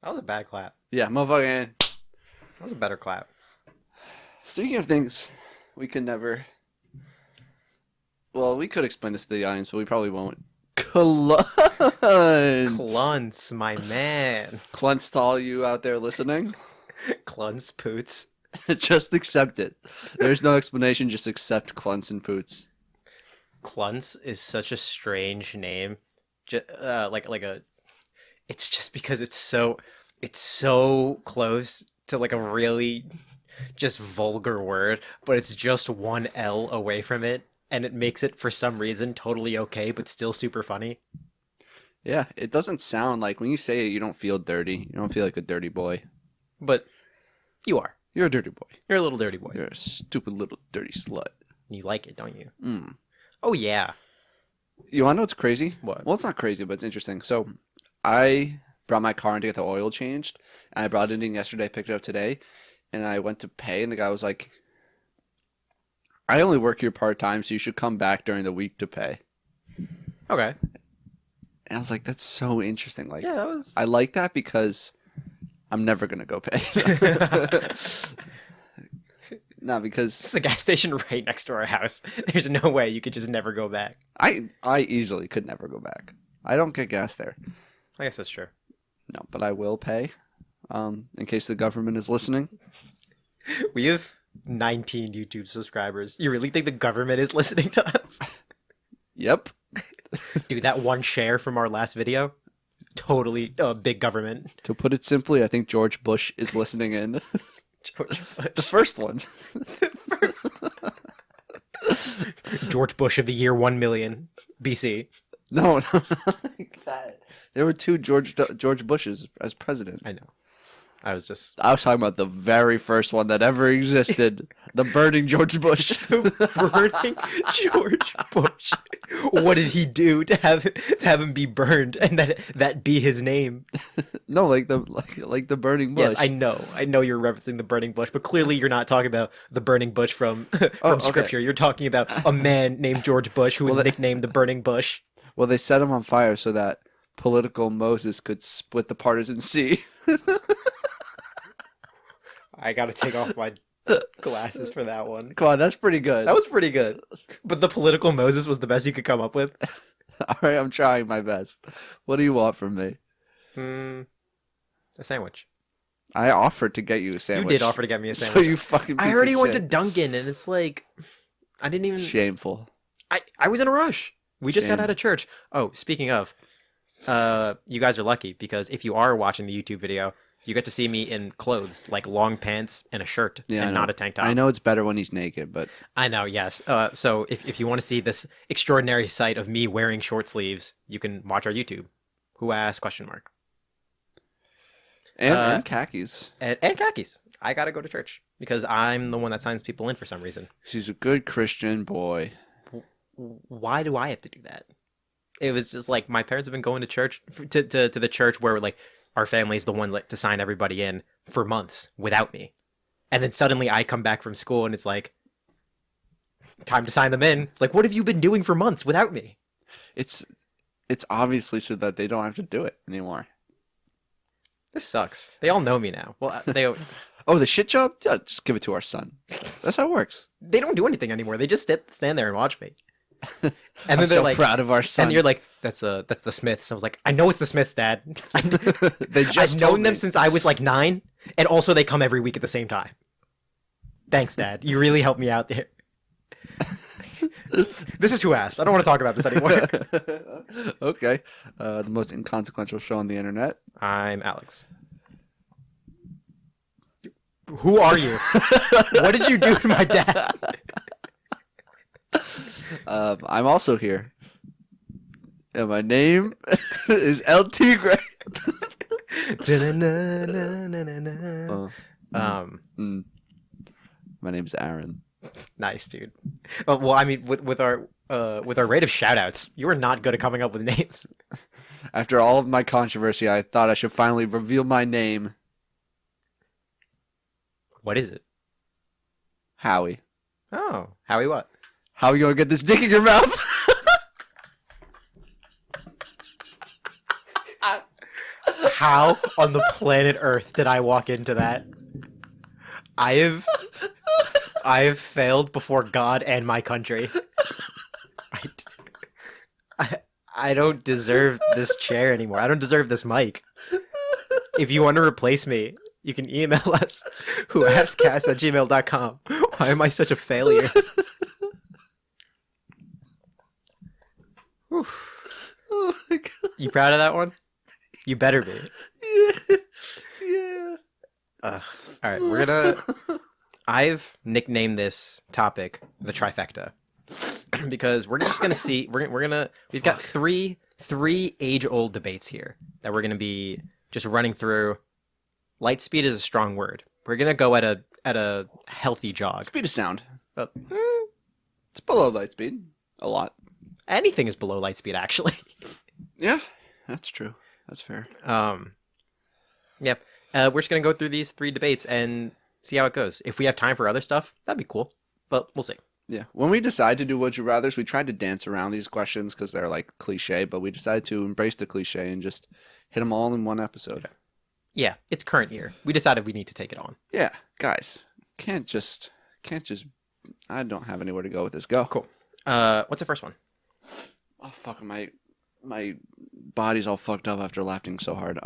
That was a bad clap. Yeah, motherfucking. That was a better clap. Speaking of things, we could never. Well, we could explain this to the audience, but we probably won't. Clunts. Clunts, my man. Clunts to all you out there listening. Clunts poots. Just accept it. There's no explanation. Just accept clunts and poots. Clunts is such a strange name. It's just because it's so close to like a really just vulgar word, but it's just one L away from it, and it makes it for some reason totally okay, but still super funny. Yeah, it doesn't sound like when you say it, you don't feel dirty. You don't feel like a dirty boy. But you are. You're a dirty boy. You're a little dirty boy. You're a stupid little dirty slut. You like it, don't you? Mm. Oh, yeah. You want to know what's crazy? What? Well, it's not crazy, but it's interesting. So, I brought my car in to get the oil changed, and I brought it in yesterday, picked it up today, and I went to pay, and the guy was like, I only work here part-time, so you should come back during the week to pay. Okay. And I was like, that's so interesting. Like, Yeah, that was... I like that because I'm never going to go pay. No, because... It's the gas station right next to our house. There's no way you could just never go back. I easily could never go back. I don't get gas there. I guess that's true. No, but I will pay, in case the government is listening. We have 19 YouTube subscribers. You really think the government is listening to us? Yep. Dude, that one share from our last video, totally big government. To put it simply, I think George Bush is listening in. George Bush. The first one. George Bush of the year 1 million BC. No, not like that. There were two George Bushes as president. I know. I was talking about the very first one that ever existed. The burning George Bush. burning George Bush. What did he do to have him be burned and that be his name? No, like the burning bush. Yes, I know you're referencing the burning bush, but clearly you're not talking about the burning bush from scripture. You're talking about a man named George Bush who was nicknamed the burning bush. Well, they set him on fire so that political Moses could split the partisan sea. I gotta take off my glasses for that one. Come on, that's pretty good. That was pretty good. But the political Moses was the best you could come up with. All right, I'm trying my best. What do you want from me? A sandwich. I offered to get you a sandwich. You did offer to get me a sandwich. So you fucking piece I already of went shit. to Dunkin', and it's like, I didn't even... Shameful. I was in a rush. We just got out of church. Oh, speaking of, you guys are lucky, because if you are watching the YouTube video, you get to see me in clothes, like long pants and a shirt, and not a tank top. I know it's better when he's naked, but... I know, yes. So if you want to see this extraordinary sight of me wearing short sleeves, you can watch our YouTube. Who asked? ? And khakis. And khakis. I gotta go to church, because I'm the one that signs people in for some reason. He's a good Christian boy. Why do I have to do that? It was just like, my parents have been going to church, to the church where, like, our family's the one to sign everybody in for months without me. And then suddenly I come back from school and it's like, time to sign them in. It's like, what have you been doing for months without me? It's obviously so that they don't have to do it anymore. This sucks. They all know me now. Well, they... Oh, the shit job? Yeah, just give it to our son. That's how it works. They don't do anything anymore. They just stand there and watch me. And then they're so like, proud of our son. And you're like, that's the Smiths. I was like, I know it's the Smiths, Dad. I've known them since I was like 9, and also they come every week at the same time. Thanks, Dad. You really helped me out there. This is Who Asked. I don't want to talk about this anymore. Okay. The most inconsequential show on the internet. I'm Alex. Who are you? What did you do to my dad? I'm also here. And my name is El Tigre. My name's Aaron. Nice, dude. Well, I mean, with our rate of shoutouts, you were not good at coming up with names. After all of my controversy, I thought I should finally reveal my name. What is it? Howie. Oh, Howie what? How are you gonna get this dick in your mouth? How on the planet Earth did I walk into that? I have failed before God and my country. I, I, I don't deserve this chair anymore. I don't deserve this mic. If you want to replace me, you can email us, whoaskedcast@gmail.com. Why am I such a failure? Whew. Oh my god. You proud of that one? You better be. Yeah. Yeah. All right, we're gonna. I've nicknamed this topic the trifecta because we're just gonna see. We've got three age-old debates here that we're gonna be just running through. Light speed is a strong word. We're gonna go at a healthy jog. Speed of sound. Uh, It's below light speed. A lot. Anything is below light speed, actually. Yeah, that's true. That's fair. Yep. We're just gonna go through these three debates and see how it goes. If we have time for other stuff, that'd be cool. But we'll see. Yeah. When we decided to do Would You Rathers, we tried to dance around these questions because they're like cliche, but we decided to embrace the cliche and just hit them all in one episode. Yeah, it's current year. We decided we need to take it on. Yeah, guys, can't just. I don't have anywhere to go with this. Go. Cool. What's the first one? Oh fuck, my body's all fucked up after laughing so hard.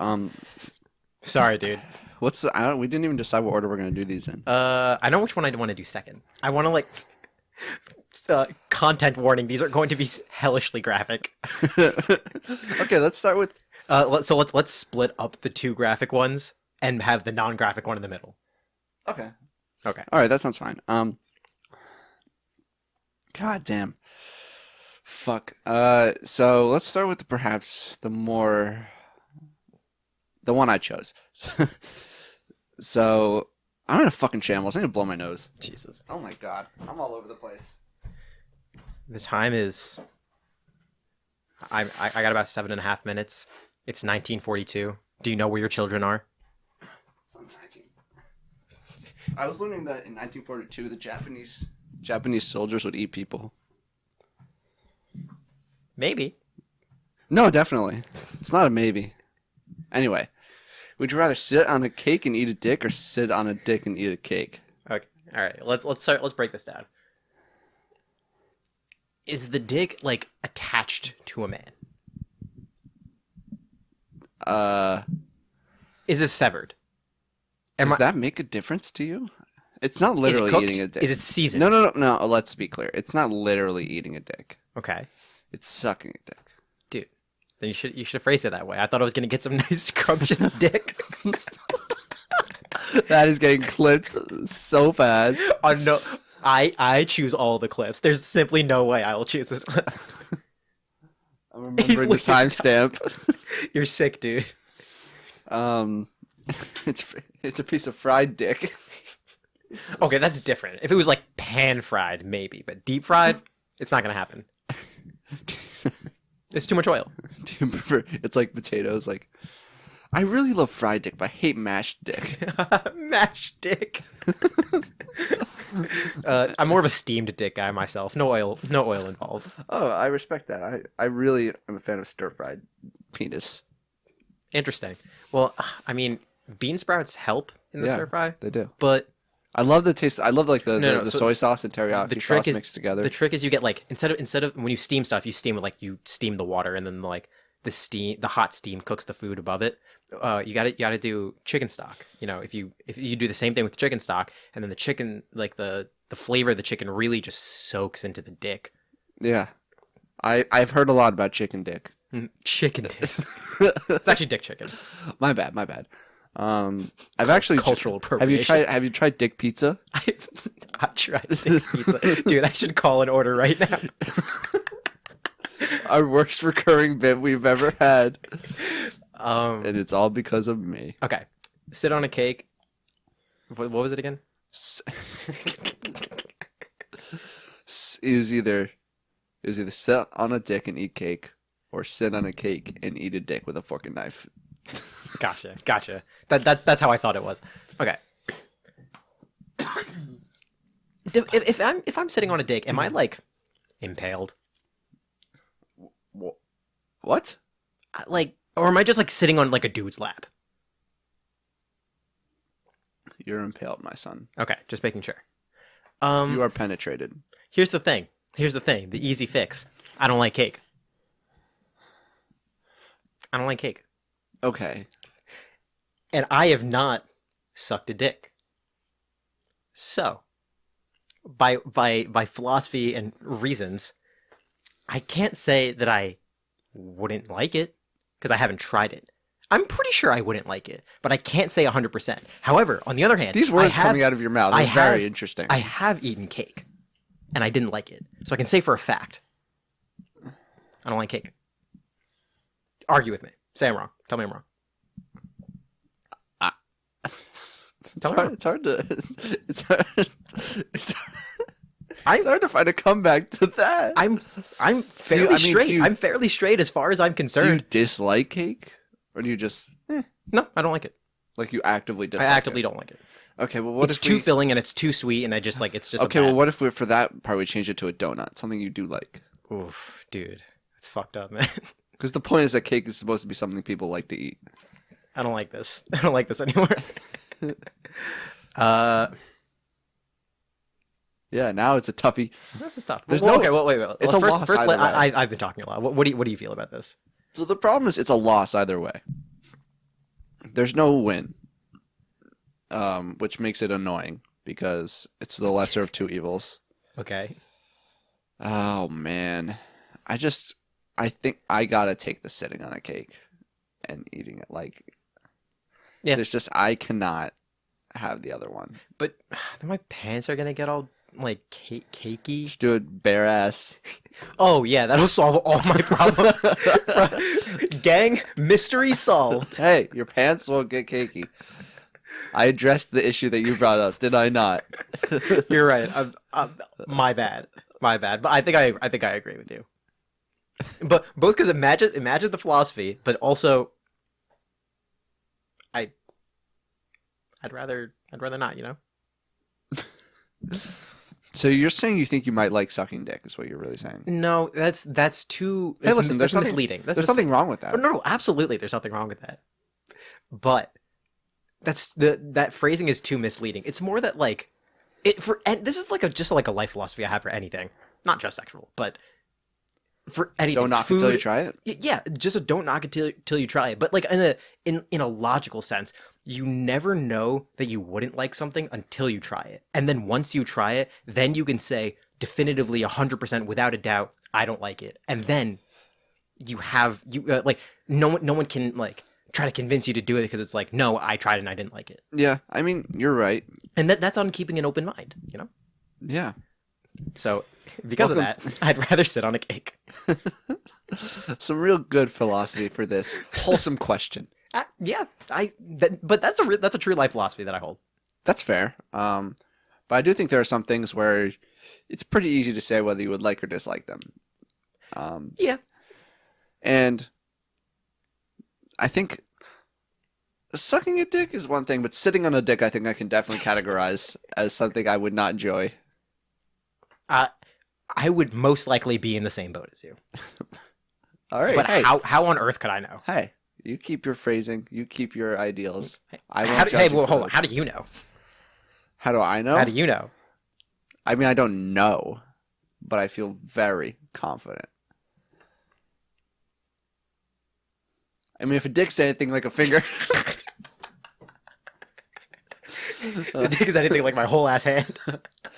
Sorry, dude. What's the? We didn't even decide what order we're gonna do these in. I know which one I want to do second. I want to content warning. These are going to be hellishly graphic. Okay, let's start with. Let's split up the two graphic ones and have the non-graphic one in the middle. Okay. Okay. All right, that sounds fine. God damn. Fuck. So let's start with perhaps the one I chose. So I'm in a fucking shambles. I need to blow my nose. Jesus. Oh my god, I'm all over the place. The time is. I got about 7.5 minutes. It's 1942. Do you know where your children are? It's not 19. I was learning that in 1942, the Japanese soldiers would eat people. Maybe. No, definitely. It's not a maybe. Anyway, would you rather sit on a cake and eat a dick, or sit on a dick and eat a cake? Okay. All right. Let's start. Let's break this down. Is the dick like attached to a man? Is it severed? Does that make a difference to you? It's not literally cooked? eating a dick. Is it seasoned? No. Let's be clear. It's not literally eating a dick. Okay. It's sucking a dick. Dude, then you should have phrased it that way. I thought I was gonna get some nice scrumptious dick. That is getting clipped so fast. Oh no, I choose all the clips. There's simply no way I will choose this. I'm remembering the timestamp. You're sick, dude. It's a piece of fried dick. Okay, that's different. If it was like pan fried, maybe, but deep fried, it's not gonna happen. It's too much oil. Do you prefer? It's like potatoes. Like, I really love fried dick, but I hate mashed dick. Mashed dick. I'm more of a steamed dick guy myself. No oil involved. Oh, I respect that. I really am a fan of stir fried penis. Interesting. Well, I mean, bean sprouts help in the stir fry, They do. but I love the taste. I love like the So soy sauce and teriyaki the trick sauce is mixed together. The trick is you get like instead of when you steam stuff, you steam it like you steam the water, and then like the hot steam cooks the food above it. You gotta do chicken stock. You know, if you do the same thing with chicken stock, and then the chicken, like the flavor of the chicken really just soaks into the dick. Yeah, I've heard a lot about chicken dick. Chicken dick. It's actually dick chicken. My bad. I've actually cultural appropriation. Have you tried dick pizza? I tried dick pizza, dude. I should call an order right now. Our worst recurring bit we've ever had, and it's all because of me. Okay, sit on a cake. What was it again? It was either sit on a dick and eat cake, or sit on a cake and eat a dick with a fork and knife. Gotcha. That's how I thought it was. Okay. If I'm sitting on a dick, am I like impaled? What? Like Or am I just like sitting on like a dude's lap? You're impaled, my son. Okay, just making sure. You are penetrated. Here's the thing. The easy fix. I don't like cake. I don't like cake. Okay. And I have not sucked a dick. So, by philosophy and reasons, I can't say that I wouldn't like it because I haven't tried it. I'm pretty sure I wouldn't like it, but I can't say 100%. However, on the other hand, These words coming out of your mouth are very interesting. I have eaten cake, and I didn't like it. So I can say for a fact, I don't like cake. Argue with me. Say I'm wrong. Tell me I'm wrong. It's hard to find a comeback to that. I'm fairly straight. I'm fairly straight as far as I'm Do you concerned. dislike cake? Or do you just No, I don't like it. like you actively dislike I actively it? don't like it. Okay, well what It's if too we filling and it's too sweet, and I just like it's just Okay, well what if we for that part we change it to a donut, something you do like? Oof, dude, it's fucked up, man. Because the point is that cake is supposed to be something people like to eat. I don't like this. I don't like this anymore. Yeah, now it's a toughie. This is tough. There's well, no- okay, well, wait. it's a loss first either way. I've been talking a lot. What do you feel about this? So the problem is it's a loss either way. There's no win. Which makes it annoying because it's the lesser of two evils. Okay. Oh man. I think I gotta take the sitting on a cake and eating it. Like, Yeah. there's just, I cannot have the other one. But then my pants are gonna get all like cakey. Just do it bare ass. Oh yeah, that'll solve all my problems. Gang, mystery solved. Hey, your pants won't get cakey. I addressed the issue that you brought up, did I not? You're right. My bad. But I think I agree with you. But both because imagine the philosophy, but also I'd rather not, you know? So you're saying you think you might like sucking dick is what you're really saying? No, that's too. Hey, listen, that's there's misleading. There's something wrong with that. Oh, no, absolutely, there's nothing wrong with that. But that phrasing is too misleading. It's more that like and this is like just like a life philosophy I have for anything, not just sexual, but for anything. Don't knock Food, until you try it. Yeah, just a don't knock it till you try it. But like in a logical sense, you never know that you wouldn't like something until you try it. And then once you try it, then you can say definitively 100% without a doubt, I don't like it. And then you like no one can like try to convince you to do it because it's like, no, I tried it and I didn't like it. Yeah, I mean, you're right. And that's on keeping an open mind, you know? Yeah. So because of that, I'd rather sit on a cake. Some real good philosophy for this wholesome question. Yeah, but that's a true life philosophy that I hold. That's fair. But I do think there are some things where it's pretty easy to say whether you would like or dislike them. Yeah. And I think sucking a dick is one thing, but sitting on a dick I think I can definitely categorize as something I would not enjoy. I would most likely be in the same boat as you. All right. But hey, how on earth could I know? hey, you keep your phrasing, you keep your ideals. I won't How judge you for hold on. those. How do you know? How do I know? How do you know? I mean, I don't know, but I feel very confident. I mean, if a dick's anything like a finger. The dick is anything like my whole ass hand.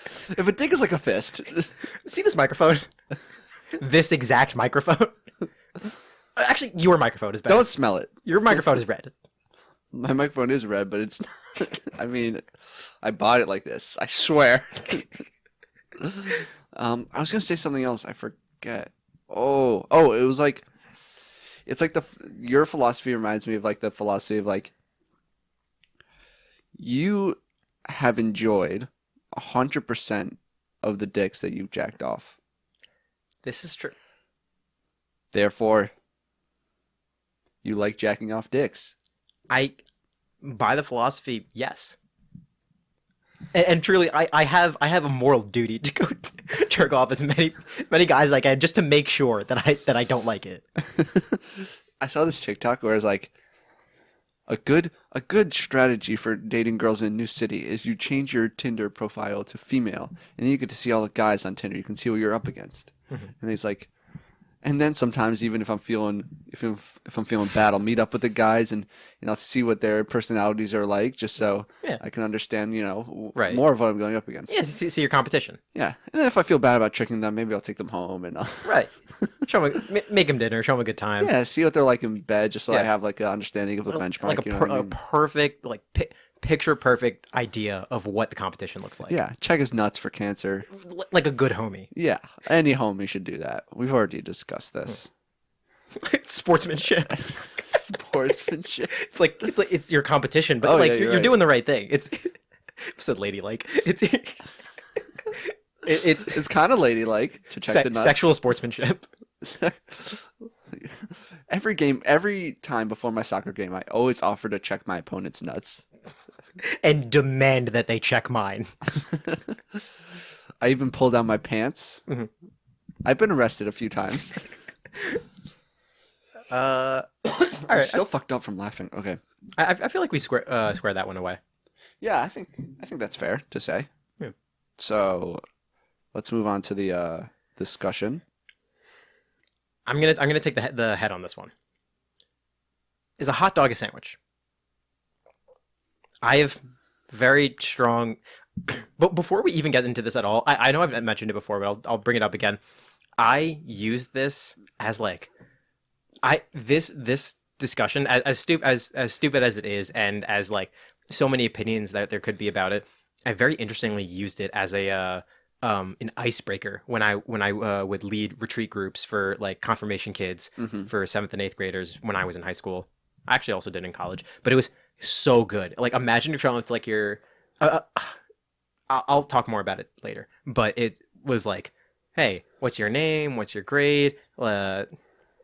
If a dick is like a fist. See this microphone? This exact microphone? Actually, your microphone is better. Don't smell it. Your microphone is red. My microphone is red, but it's not. I mean, I bought it like this. I swear. I was gonna say something else. I forget. Oh, it was like, it's like your philosophy reminds me of like the philosophy of like, you have enjoyed 100% of the dicks that you've jacked off. This is true. Therefore, you like jacking off dicks. By the philosophy, yes. And truly, I have a moral duty to go jerk off as many guys as I can just to make sure that I don't like it. I saw this TikTok where it's like a good strategy for dating girls in a new city is you change your Tinder profile to female, and then you get to see all the guys on Tinder. You can see what you're up against. And he's like, and then sometimes even if I'm feeling if I'm feeling bad, I'll meet up with the guys and I'll see what their personalities are like, just so Yeah. I can understand Right. more of what I'm going up against. Yeah, see your competition. Yeah, and then if I feel bad about tricking them, maybe I'll take them home and Right. Show them, make them dinner. Show them a good time. yeah, see what they're like in bed, just so I Yeah. have like an understanding of a benchmark. Like You know what I a mean? perfect, like picture perfect idea of what the competition looks like. Yeah, check his nuts for cancer. Like a good homie. Yeah, any homie should do that. We've already discussed this. Sportsmanship. Sportsmanship. It's your competition, but Oh, like yeah, you're right. doing the right thing. It's said ladylike. It's Kind of ladylike to check the nuts. sexual sportsmanship. Every time before my soccer game, I always offer to check my opponent's nuts. And demand that they check mine. I even pull down my pants. Mhm. I've been arrested a few times. All I'm right. still fucked up from laughing. Okay. I feel like we square that one away. Yeah, I think that's fair to say. Yeah. So, let's move on to the discussion. I'm gonna take the head on this one. Is a hot dog a sandwich? I have very strong. But before we even get into this at all, I know I've mentioned it before, but I'll bring it up again. I use this as like, this discussion as stupid as it is, and as like so many opinions that there could be about it. I very interestingly used it as a an icebreaker when I would lead retreat groups for like confirmation kids Mm-hmm. for 7th and 8th graders when I was in high school. I actually also did in college, but it was so good. Like imagine you're trying with like your I'll talk more about it later, but it was like, hey, what's your name? What's your grade? What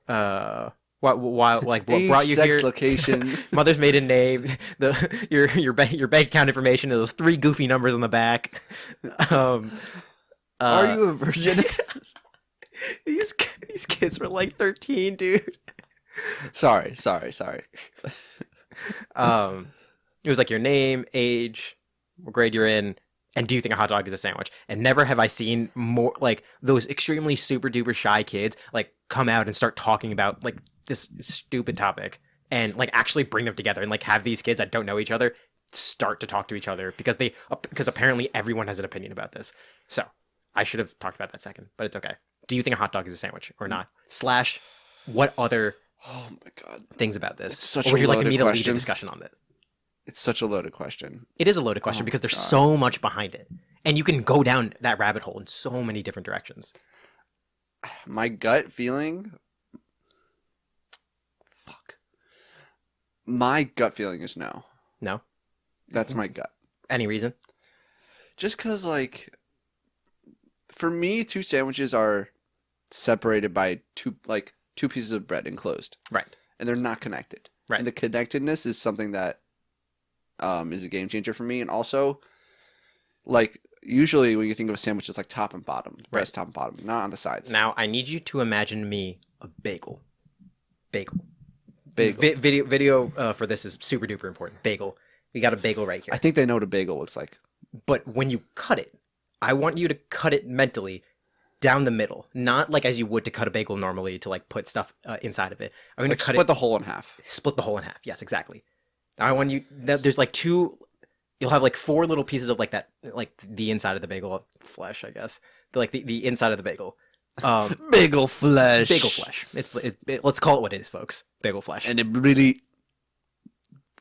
Age, brought you sex, here? location. Mother's maiden name, your bank account information, those 3 goofy numbers on the back. Are you a virgin? these kids were like 13, dude. Sorry. It was like your name, age, what grade you're in, and do you think a hot dog is a sandwich? And never have I seen more like those extremely super duper shy kids like come out and start talking about like this stupid topic and like actually bring them together and like have these kids that don't know each other start to talk to each other because apparently everyone has an opinion about this. So I should have talked about that second, but it's okay. Do you think a hot dog is a sandwich or not? Slash, what other Oh my god. things about this? It's such or would a you like loaded me to lead a question. discussion on this? It's such a loaded question. It is a loaded question Oh because my there's God. so much behind it. And you can go down that rabbit hole in so many different directions. My gut feeling. Fuck. My gut feeling is no. No? That's my gut. Any reason? Just because, like, for me, 2 sandwiches are separated by two pieces of bread enclosed, Right. and they're not connected. Right. And the connectedness is something that is a game changer for me. And also, like, usually when you think of a sandwich, it's like top and bottom, breast top and bottom, not on the sides. Now, I need you to imagine me a bagel. Bagel. Bagel. Video for this is super duper important. Bagel. We got a bagel right here. I think they know what a bagel looks like. But when you cut it, I want you to cut it mentally down the middle. Not like as you would to cut a bagel normally to like put stuff inside of it. I'm going to Like cut split it. the hole in half. Split the hole in half. Yes, exactly. I want you. There's like 2. You'll have like 4 little pieces of like that, like the inside of the bagel flesh, I guess. The inside of the bagel. Bagel flesh. Bagel flesh. Let's call it what it is, folks. Bagel flesh. And it really.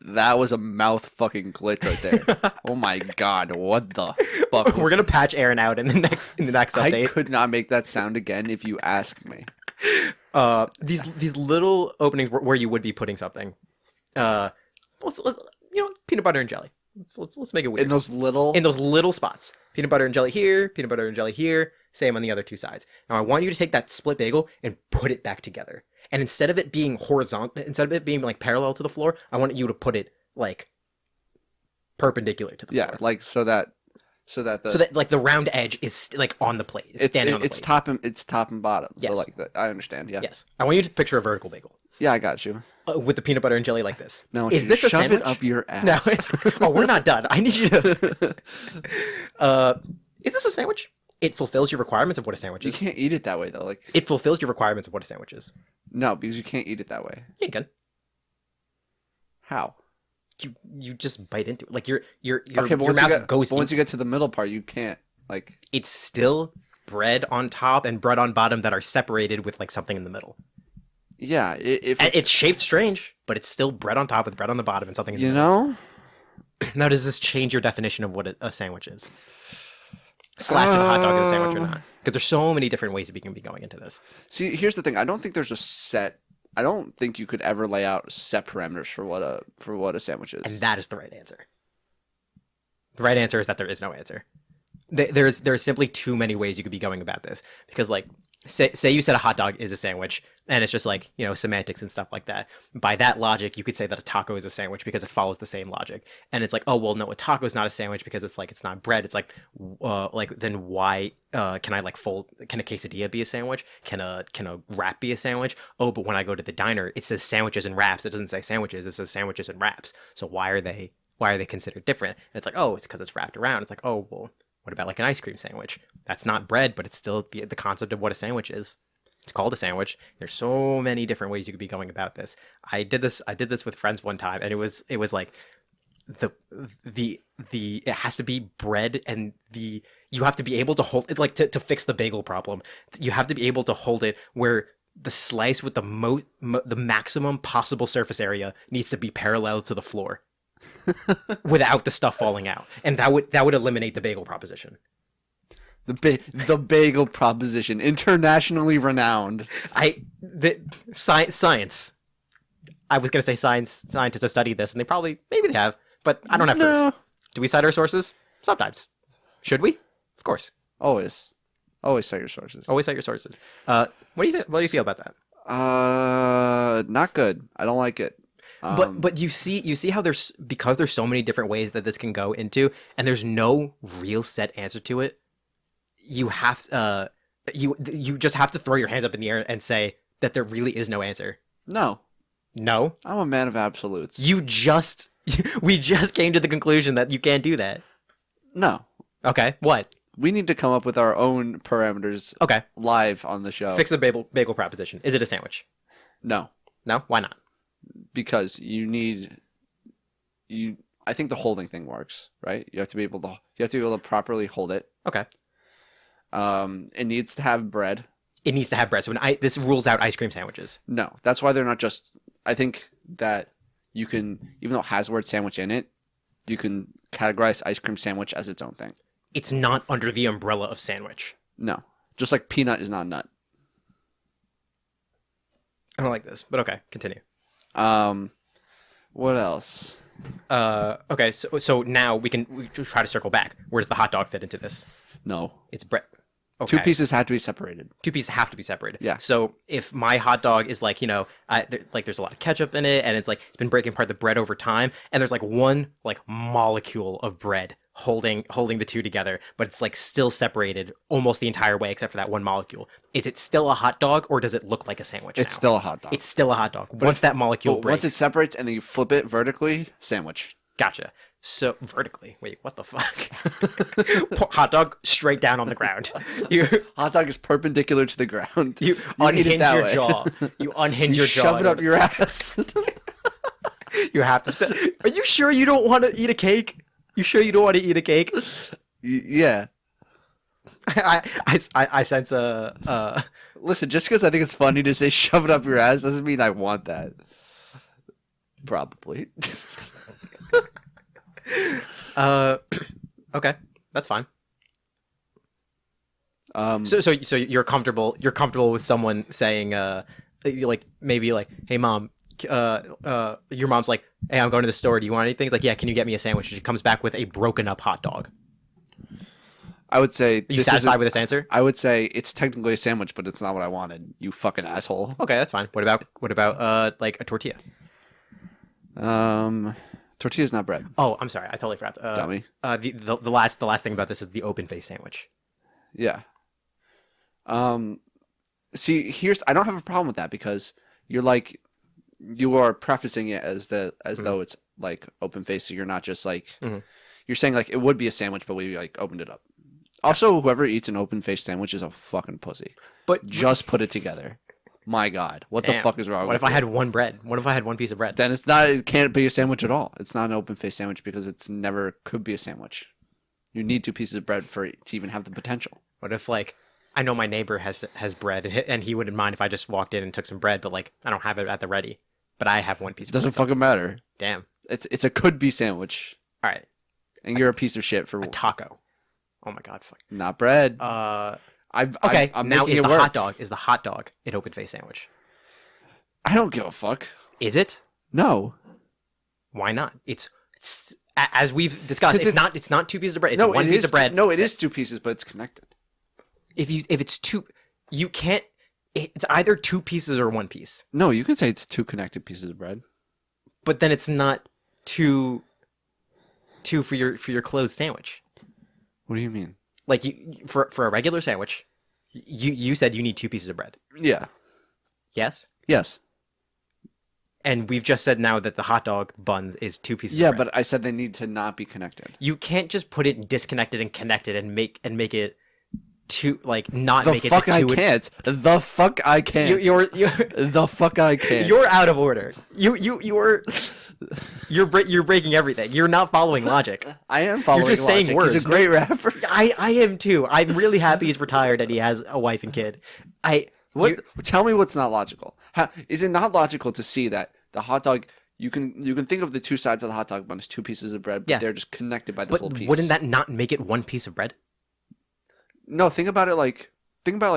That was a mouth fucking glitch right there. Oh my god, what the fuck? We're was gonna patch Aaron out in the next I update. could not make that sound again if you asked me. These little openings where you would be putting something. Let's peanut butter and jelly. Let's make it weird. In those little spots. Peanut butter and jelly here, peanut butter and jelly here, same on the other 2 sides. Now I want you to take that split bagel and put it back together. And instead of it being horizontal, instead of it being like parallel to the floor, I want you to put it like perpendicular to the floor. yeah, like so that like the round edge is like on the plate. It's standing on the plate. it's top and bottom. Yes. So like that, I understand. Yeah. Yes. I want you to picture a vertical bagel. Yeah, I got you. with the peanut butter and jelly like this. Now, Is this a shove sandwich? it up your No. ass. Oh, we're not done. I need you to. Uh, is this a sandwich? It fulfills your requirements of what a sandwich You is. can't eat it that way though. Like, It fulfills your requirements of what a sandwich is. no, because you can't eat it that way. Yeah, you can. How? You just bite into it. Like your Okay, but your mouth goes. once you get to the middle part, you can't. Like, It's still bread on top and bread on bottom that are separated with like something in the middle. yeah, if And it's shaped strange, but it's still bread on top with bread on the bottom and something in the you middle. know, Now, does this change your definition of what a sandwich is? Slash, if a hot dog is a sandwich or not? Because there's so many different ways that we can be going into this. see, here's the thing. I don't think there's a set. I don't think you could ever lay out set parameters for what a sandwich is. And that is the right answer. The right answer is that there is no answer. There's simply too many ways you could be going about this. Because, like, say you said a hot dog is a sandwich, and it's just like, semantics and stuff like that. By that logic, you could say that a taco is a sandwich because it follows the same logic. And it's like, oh, well, no, a taco is not a sandwich because it's like, it's not bread. It's like then why can I like can a quesadilla be a sandwich? Can a wrap be a sandwich? Oh, but when I go to the diner, it says sandwiches and wraps. It doesn't say sandwiches. It says sandwiches and wraps. So why are they considered different? And it's like, oh, it's because it's wrapped around. It's like, oh, well, what about like an ice cream sandwich? That's not bread, but it's still the concept of what a sandwich is. It's called a sandwich. There's so many different ways you could be going about this. I did this with friends one time, and it was like the it has to be bread, and you have to be able to hold it, like to fix the bagel problem. You have to be able to hold it where the slice with the maximum possible surface area needs to be parallel to the floor. Without the stuff falling out, and that would eliminate the bagel proposition. The bagel proposition, internationally renowned. Science. I was gonna say scientists have studied this, and maybe they have, but I don't have No. proof. Do we cite our sources? Sometimes. Should we? Of course. Always cite your sources. Always cite your sources. What do you feel about that? Not good. I don't like it. But you see how because there's so many different ways that this can go into, and there's no real set answer to it. You have you just have to throw your hands up in the air and say that there really is no answer. No, No, I'm a man of absolutes. we just came to the conclusion that you can't do that. No, Okay, what? we need to come up with our own parameters Okay, live on the show. fix the bagel proposition. Is it a sandwich? No, No, why not? because I think the holding thing works, right? You have to be able to properly hold it. Okay, It needs to have bread. it needs to have bread. So this rules out ice cream sandwiches. No, that's why they're not just. I think that you can, even though it has the word sandwich in it, you can categorize ice cream sandwich as its own thing. It's not under the umbrella of sandwich. No, just like peanut is not nut. I don't like this, but okay, continue. What else? Okay, so now we try to circle back. Where does the hot dog fit into this? No, It's bread. Okay. two pieces have to be separated. Two pieces have to be separated. Yeah. So if my hot dog is like, there's a lot of ketchup in it, and it's like it's been breaking apart the bread over time, and there's like one like molecule of bread holding the two together, but it's like still separated almost the entire way except for that one molecule. Is it still a hot dog, or does it look like a sandwich? It's now? still a hot dog. It's still a hot dog. Once that molecule But breaks. once it separates and then you flip it vertically, sandwich. Gotcha. So vertically. Wait, what the fuck? Hot dog straight down on the ground. You Hot dog is perpendicular to the ground. you eat it unhinge that your way. jaw. You unhinge You your jaw. shove it up your ass. You have to. Are you sure you don't want to eat a cake? You sure you don't want to eat a cake? Yeah. I sense a. Listen, just because I think it's funny to say shove it up your ass doesn't mean I want that. Probably. Okay, that's fine. Um, So you're comfortable with someone saying like maybe like, hey mom, your mom's like, hey, I'm going to the store, do you want anything? It's like, yeah, can you get me a sandwich? She comes back with a broken up hot dog. I would say Are you satisfied with this answer? I would say it's technically a sandwich, but it's not what I wanted. You fucking asshole. Okay, that's fine. What about like a tortilla? Tortilla's not bread. Oh, I'm sorry, I totally forgot. Dummy. The last thing about this is the open face sandwich. Yeah. See, I don't have a problem with that because you're like, you are prefacing it as though it's like open face, so you're not just like Mhm. you're saying like it would be a sandwich, but we like opened it up. Also, whoever eats an open face sandwich is a fucking pussy. But Just put it together. My God, what the damn, fuck is wrong? what with if I you? had one bread? What if I had one piece of bread? Then it's not. It can't be a sandwich at all. It's not an open face sandwich because it's never could be a sandwich. You need 2 pieces of bread for it to even have the potential. What if like I know my neighbor has bread and he wouldn't mind if I just walked in and took some bread, but like I don't have it at the ready. But I have one piece of Doesn't bread. So fucking matter. damn. It's a could be sandwich, All right. and you're a piece of shit for A taco. Oh my god, fuck. not bread. Okay, I'm now making is it the work. hot dog an open face sandwich? I don't give a fuck. Is it? No. Why not? As we've discussed, 'Cause it's not 2 pieces of bread. It's No, one it piece is- of bread. No, it is 2 pieces, but it's connected. If it's 2, you can't. It's either 2 pieces or 1 piece. No, you can say it's 2 connected pieces of bread. But then it's not two for your closed sandwich. What do you mean? Like for a regular sandwich, you said you need 2 pieces of bread. Yeah. Yes. Yes. And we've just said now that the hot dog bun is 2 pieces Yeah, of bread. but I said they need to not be connected. You can't just put it disconnected and connected and make it two, like not The make it fuck I two. can't. The fuck I can't. You're The fuck I can't. you're out of order. You're breaking everything. You're not following logic. I am following just saying logic. words. He's a great rapper. I am too. I'm really happy he's retired and he has a wife and kid. What? Tell me what's not logical. Is it not logical to see that the hot dog? You can think of the 2 sides of the hot dog bun as 2 pieces of bread, but Yes. they're just connected by this But little piece. wouldn't that not make it 1 piece of bread? No, think about it like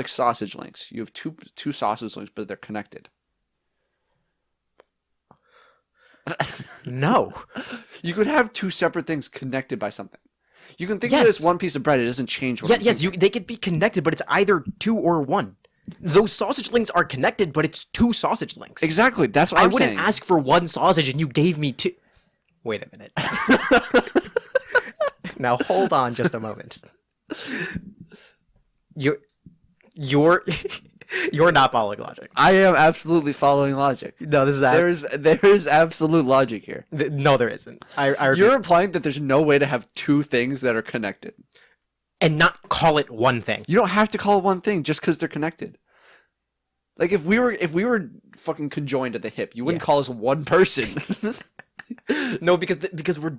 sausage links. You have two sausage links, but they're connected. No. You could have 2 separate things connected by something. You can think of it Yes. as 1 piece of bread. It doesn't change. What Yeah, I'm yes, thinking. they could be connected, but it's either 2 or 1. Those sausage links are connected, but it's 2 sausage links. Exactly. That's what I I'm wouldn't saying. ask for 1 sausage and you gave me 2. Wait a minute. Now hold on just a moment. You're you're not following logic. I am absolutely following logic. No, this is There's absolute logic here. no, there isn't. I repeat. You're implying that there's no way to have 2 things that are connected. And not call it one thing. You don't have to call it one thing just because they're connected. Like if we were fucking conjoined at the hip, you wouldn't Yeah. call us one person. No, because we're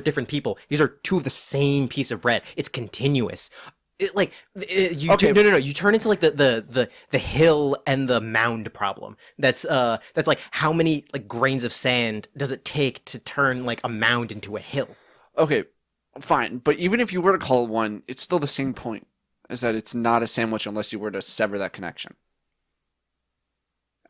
different people. These are 2 of the same piece of bread. It's continuous. Okay. No. You turn into like the hill and the mound problem. That's like how many like grains of sand does it take to turn like a mound into a hill? Okay, fine. But even if you were to call it one, it's still the same point. Is that it's not a sandwich unless you were to sever that connection.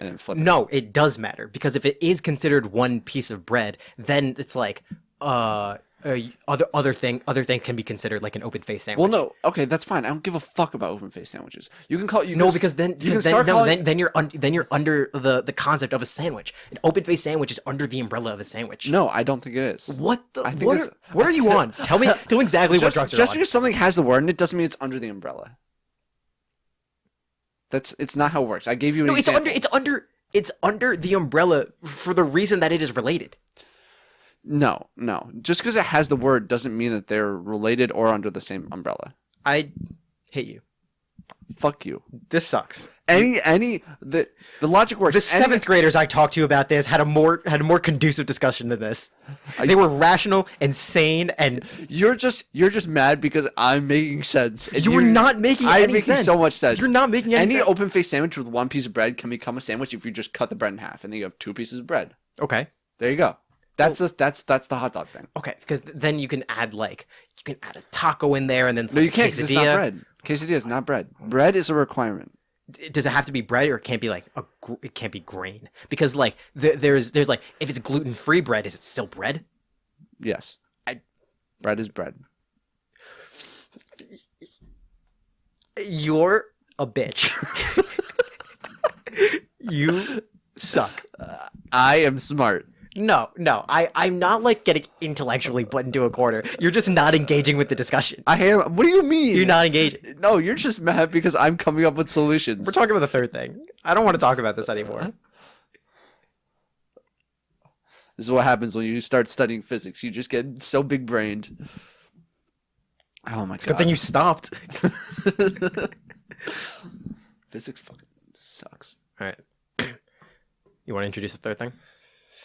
And then flip it. No, it does matter because if it is considered 1 piece of bread, then it's like other thing can be considered like an open face sandwich. Well, no. Okay, that's fine. I don't give a fuck about open face sandwiches. You can call you No, can- because then you can start calling- then you're under the concept of a sandwich. An open face sandwich is under the umbrella of a sandwich. No, I don't think it is. What the? I think What it's- are you on? Tell me exactly what drugs are Just on. because something has the word in it doesn't mean it's under the umbrella. It's not how it works. I gave you an No, example. it's under the umbrella for the reason that it is related. No. Just because it has the word doesn't mean that they're related or under the same umbrella. I hate you. Fuck you. This sucks. The logic works. The 7th graders I talked to about this had a more conducive discussion than this. They were rational and sane, and You're just mad because I'm making sense. And you were not making I'm any making sense. so much sense. You're not making any sense. open face sandwich with 1 piece of bread can become a sandwich if you just cut the bread in half and then you have 2 pieces of bread. Okay. There you go. That's the hot dog thing. Okay, because then you can add a taco in there, and then No, you can't because it's not quesadilla. bread. Quesadilla is not bread. Bread is a requirement. Does it have to be bread, or it can't be like it can't be grain? Because like there's like if it's gluten-free bread, is it still bread? Yes. Bread is bread. You're a bitch. You suck. I am smart. No, I'm not like getting intellectually put into a corner. You're just not engaging with the discussion. I am. What do you mean? You're not engaging. No, you're just mad because I'm coming up with solutions. We're talking about the 3rd thing. I don't want to talk about this anymore. This is what happens when you start studying physics. You just get so big brained. Oh my It's a god. good thing you stopped. Physics fucking sucks. All right. You want to introduce the third thing?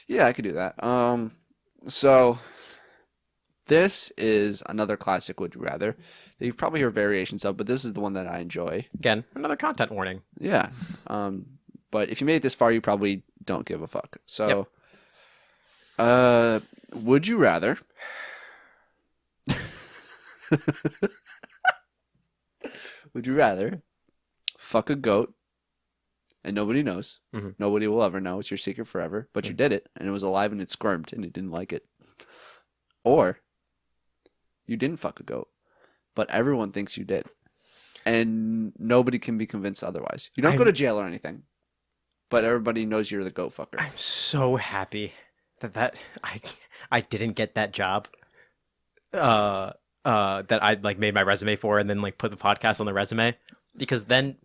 Yeah, I could do that. So this is another classic Would You Rather that you've probably heard variations of, but this is the one that I enjoy. Again, another content warning. Yeah. But if you made it this far, you probably don't give a fuck. So, would you rather? Would you rather fuck a goat and nobody knows? Mhm. Nobody will ever know. It's your secret forever. But you did it, and it was alive and it squirmed and it didn't like it. Or you didn't fuck a goat, but everyone thinks you did, and nobody can be convinced otherwise. You don't go to jail or anything, but everybody knows you're the goat fucker. I'm so happy that I didn't get that job. That I like made my resume for and then like put the podcast on the resume, because then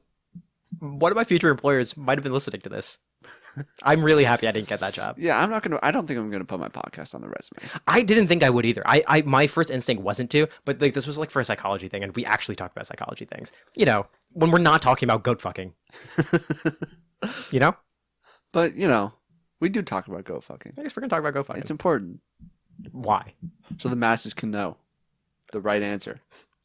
one of my future employers might have been listening to this. I'm really happy I didn't get that job. Yeah, I don't think I'm gonna put my podcast on the resume. I didn't think I would either. I my first instinct wasn't to, but like this was like for a psychology thing, and we actually talk about psychology things. You know, when we're not talking about goat fucking. You know? But we do talk about goat fucking. I guess we're gonna talk about goat fucking. It's important Why? so the masses can know the right answer.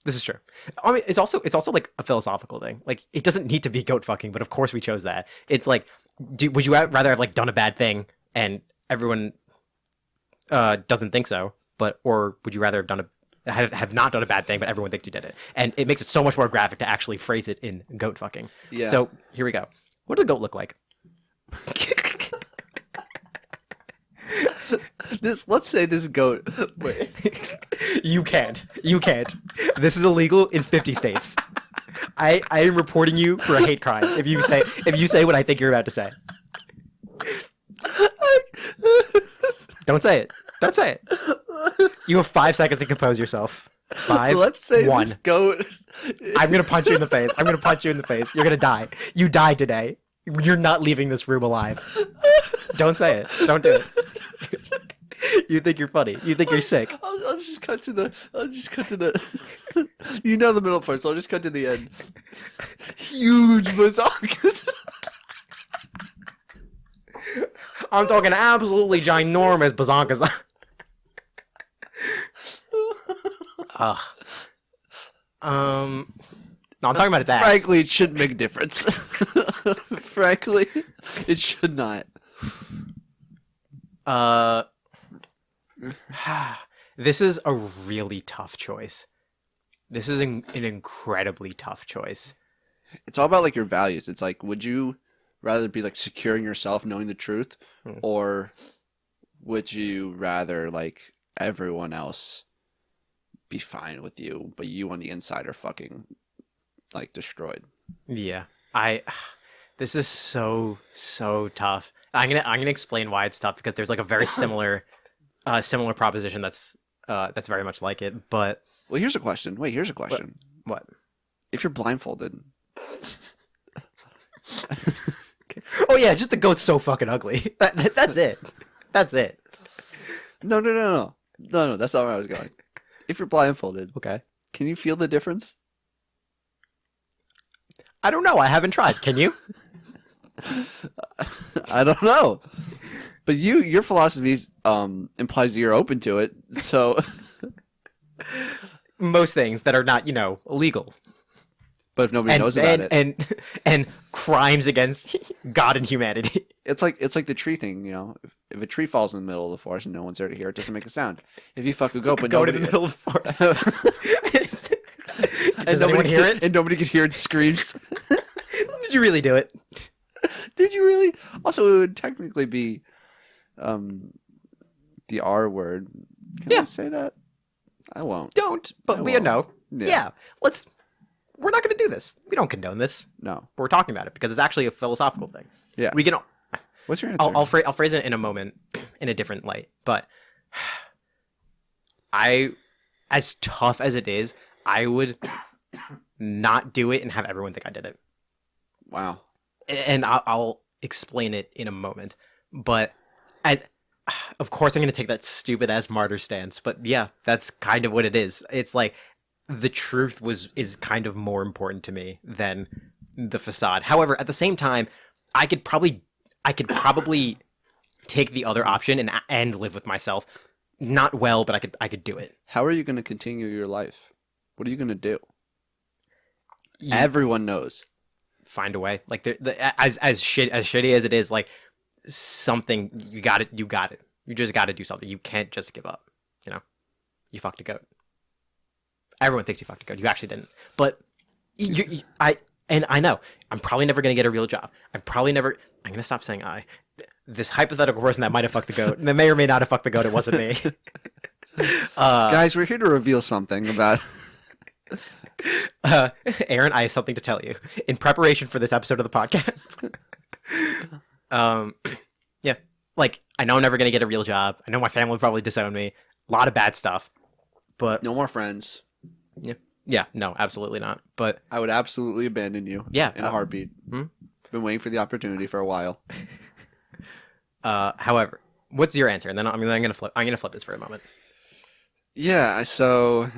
This is true. I mean, it's also like a philosophical thing. Like, it doesn't need to be goat fucking, but of course we chose that. It's like, would you rather have like done a bad thing and everyone doesn't think so, or would you rather have not done a bad thing but everyone thinks you did it? And it makes it so much more graphic to actually phrase it in goat fucking. Yeah. So here we go. What does a goat look like? Let's say this goat. Wait. You can't. This is illegal in 50 states. I am reporting you for a hate crime if you say what I think you're about to say. Don't say it. Don't say it. You have 5 seconds to compose yourself. 5. Let's say 1. this goat. I'm gonna punch you in the face. I'm gonna punch you in the face. You're gonna die. You died today. You're not leaving this room alive. Don't say it. Don't do it. You think you're funny. You think you're sick. I'll just cut to the. You know the middle part, so I'll just cut to the end. Huge bazongas. I'm talking absolutely ginormous bazonkas. No, I'm talking about its ass. Frankly, it shouldn't make a difference. Frankly, it should not. This is a really tough choice. This is an incredibly tough choice. It's all about like your values. It's like, would you rather be like securing yourself, knowing the truth, or would you rather like everyone else be fine with you, but you on the inside are fucking like destroyed? Yeah, this is so tough. I'm gonna explain why it's tough, because there's like a very similar proposition that's very much like it. But well, here's a question. Wait, here's a question. What? If you're blindfolded? Oh yeah, just the goat's so fucking ugly. That's it. That's it. No. That's not where I was going. If you're blindfolded, Okay. can you feel the difference? I don't know. I haven't tried. Can you? I don't know. But your philosophy implies that you're open to it. So Most things that are not, illegal. but if nobody knows about it, and crimes against God and humanity. it's like the tree thing, If a tree falls in the middle of the forest and no one's there to hear it, doesn't make a sound. If you fuck a goat, but Go to nobody, the middle of the forest. Does and anyone hear it? And nobody can hear it, screams. Did you really do it? Did you really? Also, it would technically be the R word. Can I say that? I won't. Don't. But I we won't. know. Yeah. Yeah. We're not going to do this. We don't condone this. No. But we're talking about it because it's actually a philosophical thing. Yeah. We can. What's your answer? I'll phrase it in a moment in a different light. But as tough as it is, I would not do it and have everyone think I did it. Wow. And I'll explain it in a moment. But of course I'm gonna take that stupid ass martyr stance, but yeah, that's kind of what it is. It's like the truth is kind of more important to me than the facade. However, at the same time, I could probably take the other option and live with myself. Not well, but I could do it. How are you going to continue your life? What are you going to do? You Everyone knows. find a way. Like as shitty as it is, like something you got it. You got it. You just got to do something. You can't just give up. You know, you fucked a goat. Everyone thinks you fucked a goat. You actually didn't. But I know I'm probably never gonna get a real job. I'm gonna stop saying I. This hypothetical person that might have fucked the goat, that may or may not have fucked the goat, it wasn't me. Guys, we're here to reveal something about. Aaron, I have something to tell you in preparation for this episode of the podcast. Yeah, like I know I'm never gonna get a real job. I know my family will probably disown me. A lot of bad stuff, but No more friends. yeah, no, absolutely not. But I would absolutely abandon you. Yeah, in a heartbeat. Been waiting for the opportunity for a while. however, what's your answer? And then I'm gonna flip. I'm gonna flip this for a moment. Yeah, so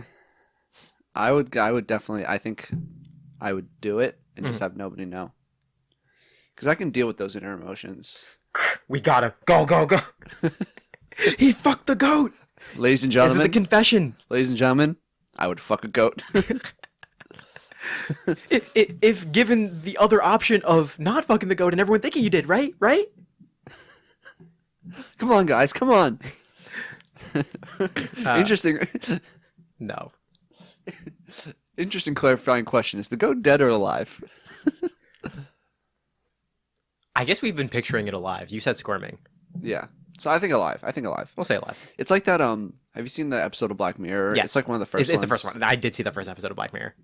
I would definitely. I think I would do it and just have nobody know, because I can deal with those inner emotions. We gotta go. He fucked the goat. Ladies and This is gentlemen, the confession. ladies and gentlemen, I would fuck a goat. If given the other option of not fucking the goat and everyone thinking you did, right? Come on, guys, come on. Interesting. No. Interesting clarifying question. Is the goat dead or alive? I guess we've been picturing it alive. You said squirming. Yeah. So I think alive. We'll say alive. It's like that. Have you seen the episode of Black Mirror? Yes. It's like one of the first. It's ones. the first one. I did see the first episode of Black Mirror.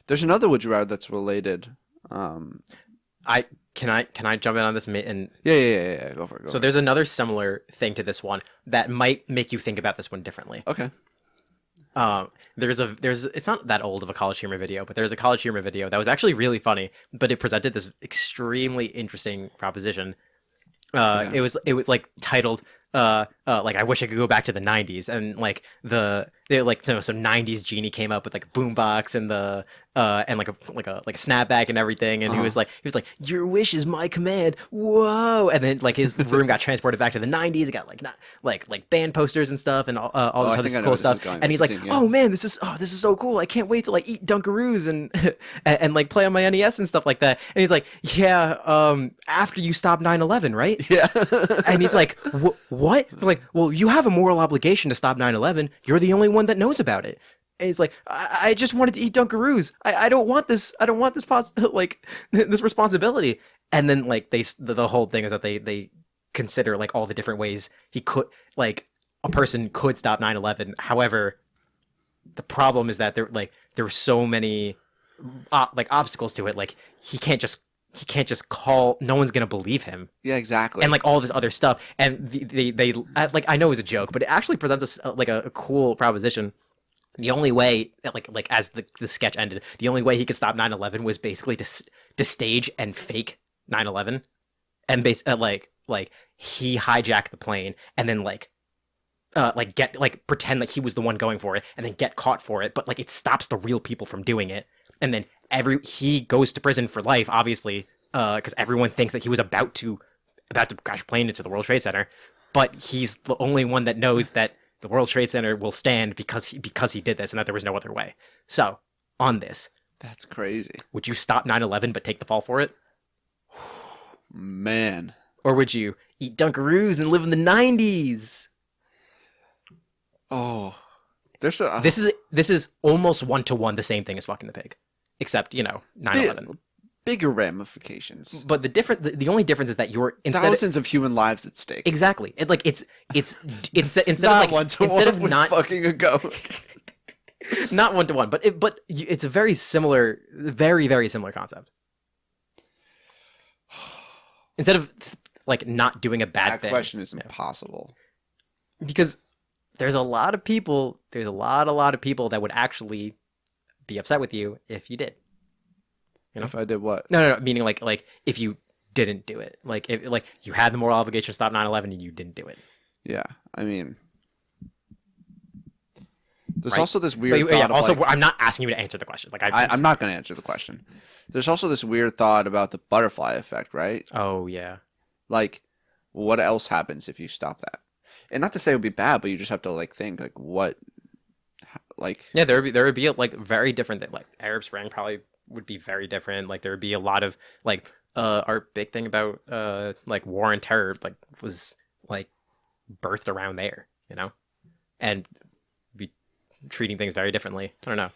There's another Would You Rather that's related. Can I jump in on this and Yeah. Go for it. so there's another similar thing to this one that might make you think about this one differently. Okay. It's not that old of a College Humor video, but there's a College Humor video that was actually really funny, but it presented this extremely interesting proposition. It was like titled like I wish I could go back to the 90s, and like they're like some 90s genie came up with like a boombox and the and like a snapback and everything, and he was like your wish is my command, whoa, and then like his room got transported back to the 90s. It got like band posters and stuff and all this other cool stuff, and he's like, oh man, this is so cool, I can't wait to like eat Dunkaroos and and like play on my NES and stuff like that. And he's like, yeah, after you stop 9/11, right? Yeah. And he's like, what? I'm like, well, you have a moral obligation to stop 9/11. You're the only one that knows about it. And he's like, I just wanted to eat Dunkaroos. I don't want this. I don't want this like this responsibility. And then like the whole thing is that they consider like all the different ways he could, like, a person could stop 9/11. However, the problem is that there were so many like obstacles to it. Like he can't just call. No one's gonna believe him. Yeah, exactly. And like all this other stuff. And they like, I know it's a joke, but it actually presents us like a cool proposition. The only way, like as the sketch ended, the only way he could stop 9/11 was basically to stage and fake 9/11, and like he hijacked the plane and then pretend like he was the one going for it and then get caught for it, but like it stops the real people from doing it, and then he goes to prison for life, obviously, because everyone thinks that he was about to crash a plane into the World Trade Center, but he's the only one that knows that the World Trade Center will stand because he did this, and that there was no other way. So, on this, that's crazy. Would you stop 9/11 but take the fall for it? Man. Or would you eat Dunkaroos and live in the 90s? Oh. There's a This is almost 1-to-1 the same thing as fucking the pig. Except, 9/11. Bigger ramifications. But the only difference is that you're thousands of human lives at stake. Exactly. It's instead not of like one-to-one instead of with not fucking a goat. not 1-to-1, but it's a very similar, very very similar concept. Instead of like not doing a bad thing. That question is impossible. Because there's a lot of people that would actually be upset with you if you did. If I did what? No. Meaning like if you didn't do it. Like if like you had the moral obligation to stop 9/11 and you didn't do it. Yeah, I mean, there's Right? also this weird But, thought yeah, of also, like, I'm not asking you to answer the question. Like I'm not going to answer the question. There's also this weird thought about the butterfly effect, right? Oh yeah. Like, what else happens if you stop that? And not to say it would be bad, but you just have to like think like what, like Yeah, there would be like very different like Arab Spring probably would be very different. Like there would be a lot of like our big thing about like war and terror like was like birthed around there, you know? And be treating things very differently. I don't know.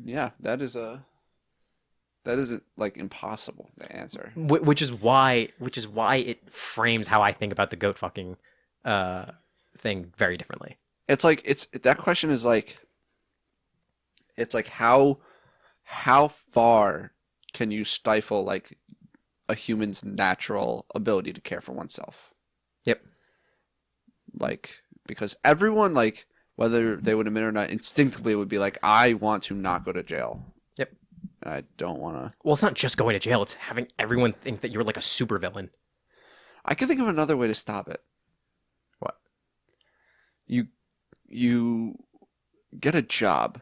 yeah, that isn't like impossible to answer. Which is why it frames how I think about the goat fucking thing very differently. It's like it's that question is like it's like how far can you stifle like a human's natural ability to care for oneself? Yep. Like because everyone like whether they would admit it or not instinctively would be like I want to not go to jail. Yep. And I don't want to. Well, it's not just going to jail, it's having everyone think that you're like a supervillain. I can think of another way to stop it. What? You get a job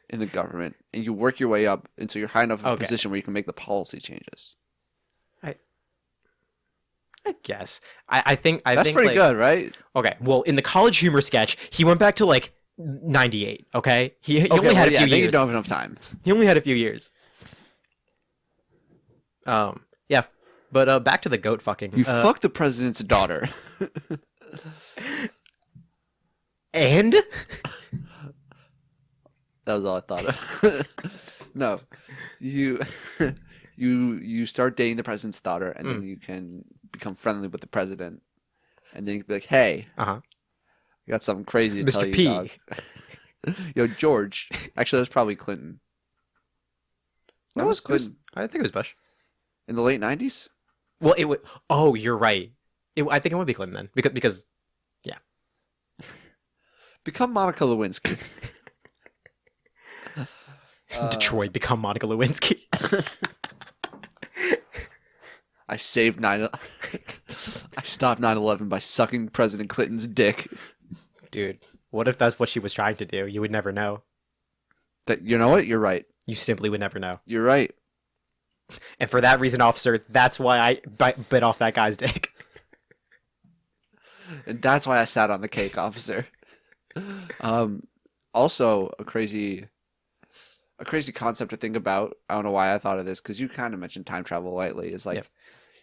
in the government and you work your way up until you're high enough of a position where you can make the policy changes. I guess. I think That's pretty like, good, right? Okay. Well, in the college humor sketch, he went back to like 98. Okay. He only had a few then you years. don't have enough time. He only had a few years. Yeah. But back to the goat fucking. You fuck the president's daughter. And That was all I thought of. No, you you start dating the president's daughter, and then you can become friendly with the president, and then you can be like, "Hey, I got something crazy to tell Mr. you, P. dog." Yo, George. Actually, that was probably Clinton. That was Clinton I think it was Bush. in the late '90s. Well, it would. Oh, you're right. I think it would be Clinton then, because yeah. Become Monica Lewinsky. Detroit become Monica Lewinsky. I saved I stopped 9/11 by sucking President Clinton's dick. Dude, what if that's what she was trying to do? You would never know. That you know what? You're right. You simply would never know. You're right. And for that reason, officer, that's why I bit off that guy's dick. And that's why I sat on the cake, officer. Also a crazy concept to think about. I don't know why I thought of this because you kind of mentioned time travel lightly. Is like,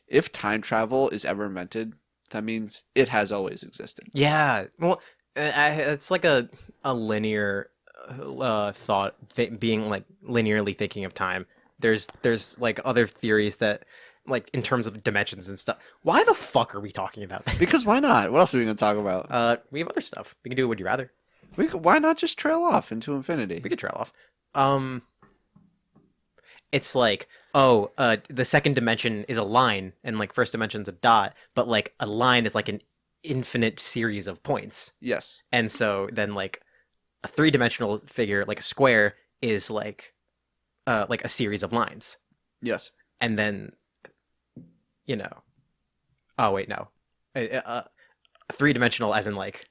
if time travel is ever invented, that means it has always existed. Yeah, well, it's like a linear thought, being like linearly thinking of time. There's like other theories that, like in terms of dimensions and stuff. Why the fuck are we talking about that? Because why not? What else are we going to talk about? We have other stuff. We can do Would You Rather. Why not just trail off into infinity? We could trail off. It's like, the second dimension is a line and like first dimension's a dot, but like a line is like an infinite series of points. Yes. And so then like a three-dimensional figure, like a square, is like a series of lines. Yes. And then, oh wait, no. Three-dimensional as in like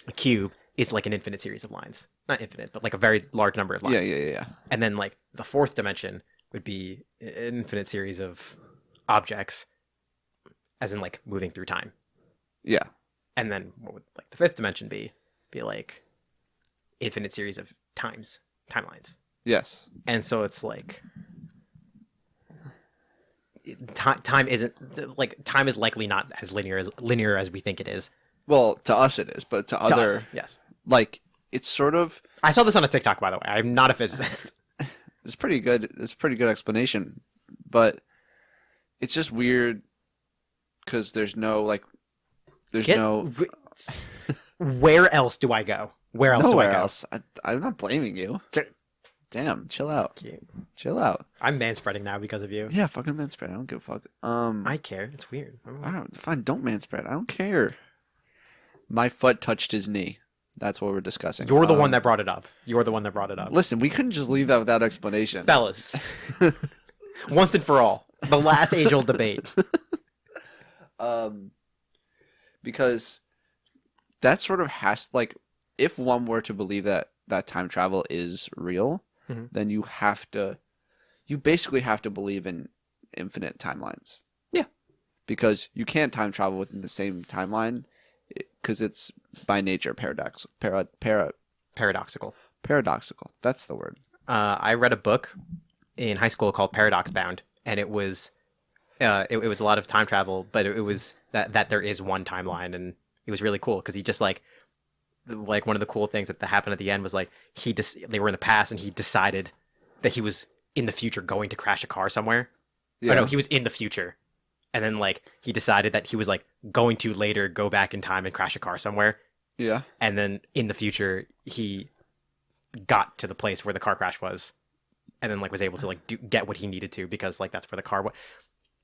a cube is like an infinite series of lines. Not infinite, but like a very large number of lines. Yeah. And then like the fourth dimension would be an infinite series of objects, as in like moving through time. Yeah. And then what would like the fifth dimension be? Be like infinite series of timelines. Yes. And so it's like time isn't like time is likely not as linear as we think it is. Well, to us it is, but to other us, yes. Like it's sort of. I saw this on a TikTok, by the way. I'm not a physicist. It's pretty good. It's a pretty good explanation, but it's just weird because there's no like. There's no. Where else do I go? Where else Nowhere do I go? else. I'm not blaming you. Damn, chill out. Cute. Chill out. I'm manspreading now because of you. Yeah, fucking manspread. I don't give a fuck. I care. It's weird. Fine, don't manspread. I don't care. My foot touched his knee. That's what we're discussing. You're the one that brought it up. You're the one that brought it up. Listen, we couldn't just leave that without explanation. Fellas. Once and for all. The last age-old debate. Because that sort of has like, if one were to believe that time travel is real, Mhm. then you basically have to believe in infinite timelines. Yeah. Because you can't time travel within the same timeline, because it's by nature Paradoxical. paradoxical. That's the word. I read a book in high school called Paradox Bound, and it was it was a lot of time travel, but it was that there is one timeline, and it was really cool because he just like one of the cool things that happened at the end was like they were in the past and he decided that he was in the future going to crash a car somewhere. Yeah. Or no, he was in the future, and then like he decided that he was like going to later go back in time and crash a car somewhere, Yeah. and then in the future he got to the place where the car crash was, and then like was able to like get what he needed to because like that's where the car was.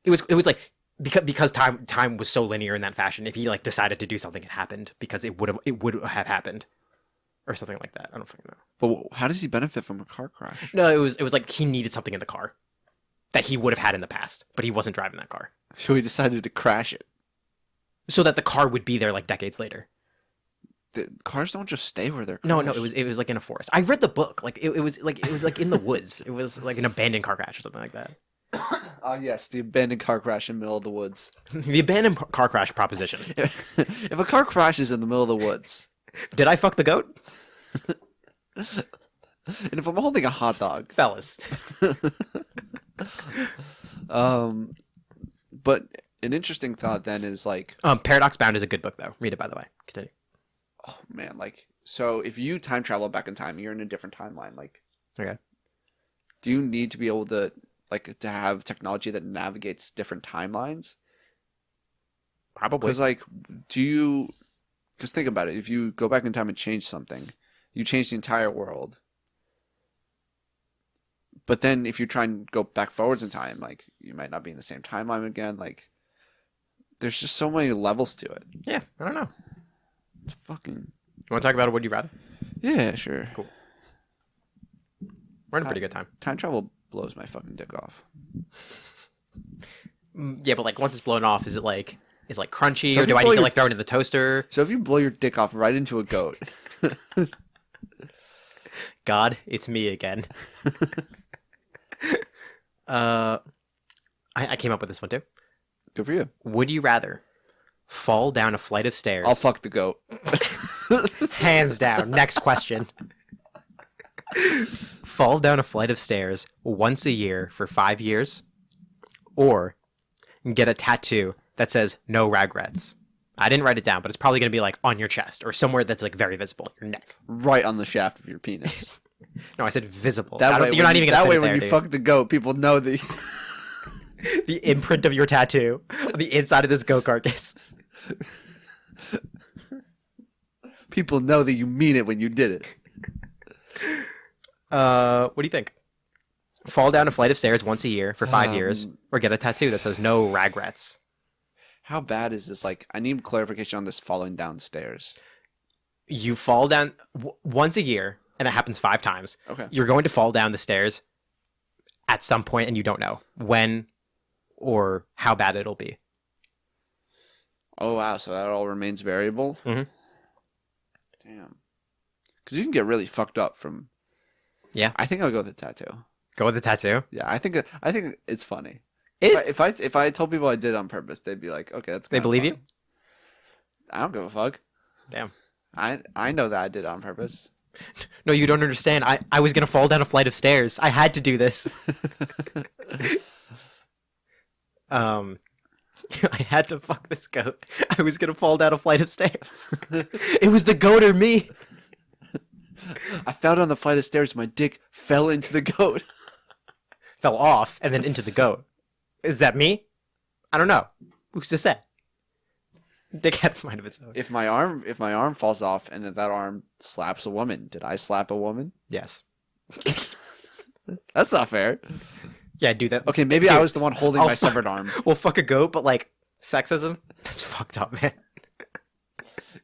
It was like because time was so linear in that fashion. If he like decided to do something, it happened because it would have happened, or something like that. I don't fucking know. But how does he benefit from a car crash? No, it was like he needed something in the car that he would have had in the past, but he wasn't driving that car, So he decided to crash it. so that the car would be there like decades later. The cars don't just stay where they're crashed. No, it was like in a forest. I read the book. Like it was like in the woods. It was like an abandoned car crash or something like that. Oh, yes, the abandoned car crash in the middle of the woods. The abandoned car crash proposition. If a car crashes in the middle of the woods, Did I fuck the goat? and if I'm holding a hot dog, Fellas. but an interesting thought then is like, Paradox Bound is a good book though. Read it, by the way. Continue. oh man, like, so if you time travel back in time, you're in a different timeline. Like, Okay. do you need to be able to have technology that navigates different timelines? Probably. Because like, because think about it, if you go back in time and change something, you change the entire world. But then if you try and go back forwards in time, like, you might not be in the same timeline again. Like, there's just so many levels to it. Yeah, I don't know. It's fucking... You want to talk about it? Would you rather? Yeah, sure. Cool. We're in a pretty good time. Time travel blows my fucking dick off. Yeah, but like once it's blown off, is it like crunchy, So or if do you I blow need to your- like throw it in the toaster? So if you blow your dick off right into a goat... God, it's me again. I came up with this one too. Good for you. Would you rather fall down a flight of stairs? I'll fuck the goat. Hands down. Next question. Fall down a flight of stairs once a year for 5 years, or get a tattoo that says no regrets. I didn't write it down, but it's probably going to be like on your chest or somewhere that's like very visible, your neck. Right on the shaft of your penis. No, I said visible. That way, you're not even that gonna way fit it when there, you dude. fuck the goat, people know that... The imprint of your tattoo on the inside of this goat carcass. People know that you mean it when you did it. What do you think? Fall down a flight of stairs once a year for 5 years, or get a tattoo that says no regrets. How bad is this? Like, I need clarification on this falling downstairs. You fall down once a year, and it happens 5 times. Okay. You're going to fall down the stairs at some point, and you don't know when or how bad it'll be. Oh, wow. So that all remains variable? Mhm. Damn. Because you can get really fucked up from... Yeah. I think I'll go with the tattoo. Go with the tattoo. Yeah, I think it's funny. It, If I told people I did it on purpose, they'd be like, okay, that's they kinda believe funny. you? I don't give a fuck. Damn. I know that I did it on purpose. No, you don't understand. I was going to fall down a flight of stairs. I had to do this. I had to fuck this goat. I was going to fall down a flight of stairs. It was the goat or me. I fell down the flight of stairs. My dick fell into the goat. Fell off and then into the goat. Is that me? I don't know. Who's to say? Dick had a mind of its own. If my arm falls off and then that arm slaps a woman, did I slap a woman? Yes. That's not fair. Yeah, do that. Okay, maybe Dude, I was the one holding I'll my fu- severed arm. Well, fuck a goat, but like sexism? That's fucked up, man.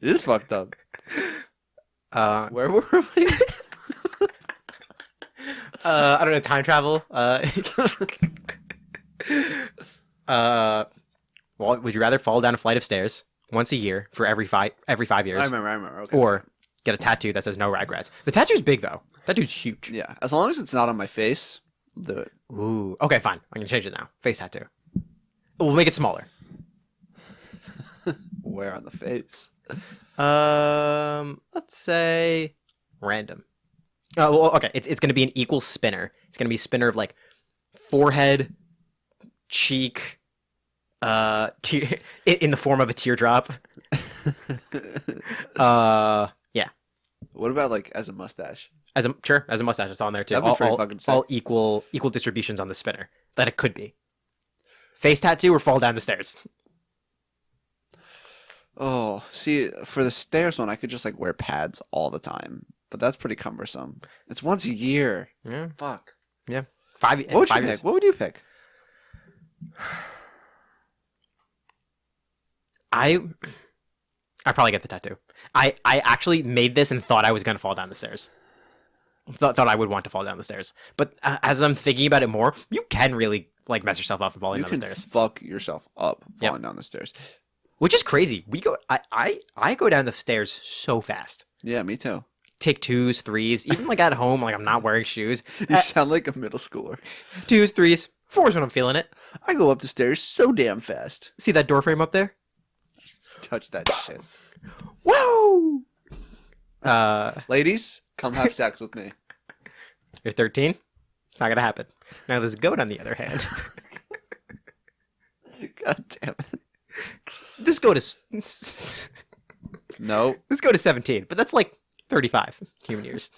It is fucked up. Where were we? I don't know, time travel. Uh, well, would you rather fall down a flight of stairs once a year for every 5 years, I remember. Okay. or get a tattoo that says no regrets? The tattoo's big though. Tattoo's huge. Yeah, as long as it's not on my face, I'll do it. Ooh. Okay, fine. I'm gonna change it now. Face tattoo. We'll make it smaller. Where on the face? Let's say random. Oh, well, okay. It's gonna be an equal spinner. It's gonna be a spinner of like forehead, cheek, tear, in the form of a teardrop. Yeah. What about like as a mustache? As a mustache, it's on there too. That'd be pretty fucking sick. All equal distributions on the spinner that it could be. Face tattoo or fall down the stairs. Oh, see, for the stairs one, I could just like wear pads all the time, but that's pretty cumbersome. It's once a year. Yeah, Fuck. yeah. What would you pick? What would you pick? I probably get the tattoo. I actually made this and thought I was gonna fall down the stairs. Thought I would want to fall down the stairs, but as I'm thinking about it more, you can really like mess yourself up for falling You down can the stairs, fuck yourself up falling down the stairs. which is crazy. I go down the stairs so fast. Yeah, me too. Take twos, threes, even like at home, like I'm not wearing shoes. You sound like a middle schooler. Twos, threes, fours when I'm feeling it. I go up the stairs so damn fast. See that door frame up there? Touch that shit. Woo! Ladies, come have sex with me. You're 13. It's not gonna happen. Now this goat, on the other hand, God damn it. this goat is No. this goat is 17, but that's like 35 human years.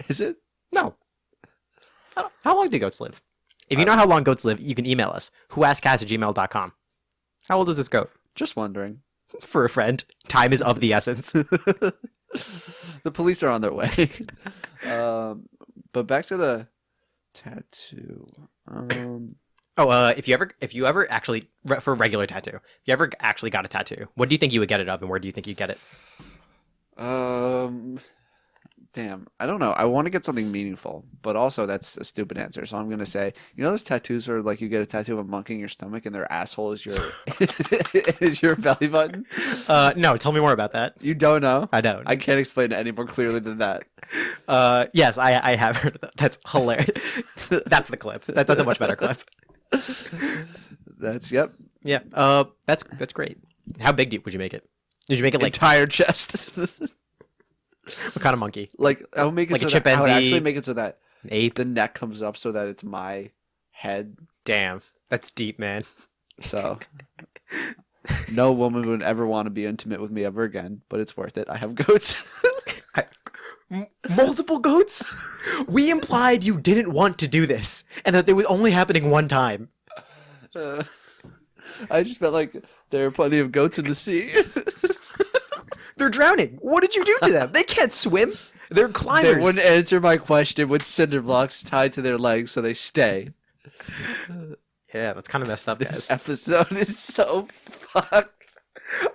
Is it? No. How long do goats live? If you know how long goats live, you can email us. whoaskedcast@gmail.com. How old is this goat? Just wondering. For a friend, time is of the essence. The police are on their way. But back to the tattoo. If you ever actually for a regular tattoo, if you ever actually got a tattoo, what do you think you would get it of, and where do you think you'd get it? Damn. I don't know. I want to get something meaningful, but also that's a stupid answer. So I'm gonna say, you know those tattoos where like you get a tattoo of a monkey in your stomach and their asshole is your is your belly button? No, tell me more about that. You don't know? I don't. I can't explain it any more clearly than that. Yes, I have heard of that. That's hilarious. That's the clip. That's a much better clip. That's yep. Yeah. That's great. How big would you make it? Did you make it like Entire chest. what kind of monkey? Like I would make it Like a so that I would chimpanzee? actually make it so that An ape? the neck comes up so that it's my head. Damn, that's deep, man. So no woman would ever want to be intimate with me ever again, but it's worth it. I have goats. Multiple goats? We implied you didn't want to do this, and that it was only happening one time. I just felt like there are plenty of goats in the sea. They're drowning. What did you do to them? They can't swim. They're climbers. They wouldn't answer my question with cinder blocks tied to their legs, so they stay. Yeah, that's kind of messed up, This guys. episode is so fucked.